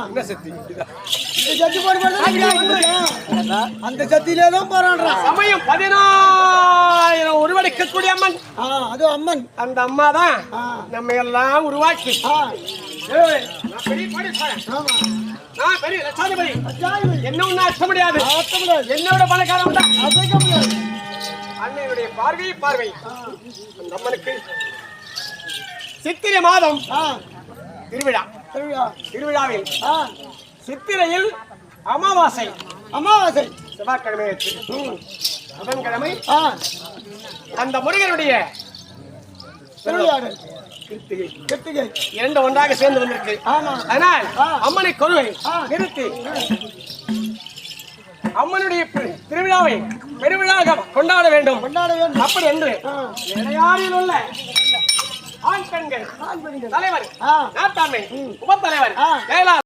என்ன சக்தி? இந்த சக்தி போடுறது அந்த சக்தியிலே தான் போறான். சமயம் 14,000 உருவெடுக்கக்கூடிய அம்மன். அது அம்மன். அந்த அம்மா தான் நம்ம எல்லாம் உருவாக்கி நான் பெரிய லட்சாதிபதி. என்ன ஒண்ணு அச்ச முடியாது. என்னோட பணக்காரன் தான் அன்னையுடைய பார்வை அந்த அம்மனுக்கு சித்திரை மாதம் திருவிழாவில் சித்திரையில் அமாவாசை செவ்வாய்க்கிழமை புதன்கிழமை அந்த முருகனுடைய கிருத்திகை இரண்டு ஒன்றாக சேர்ந்து வந்திருக்கு. ஆனால் அம்மனை கொருவை நிறுத்தி அம்மனுடைய திருவிழாவை பெருவிழாக கொண்டாட வேண்டும். அப்படி என்று இடையாறில் உள்ள ஆண் பெண்கள் தலைவர் நாட்டாண்மை உபத்தலைவர்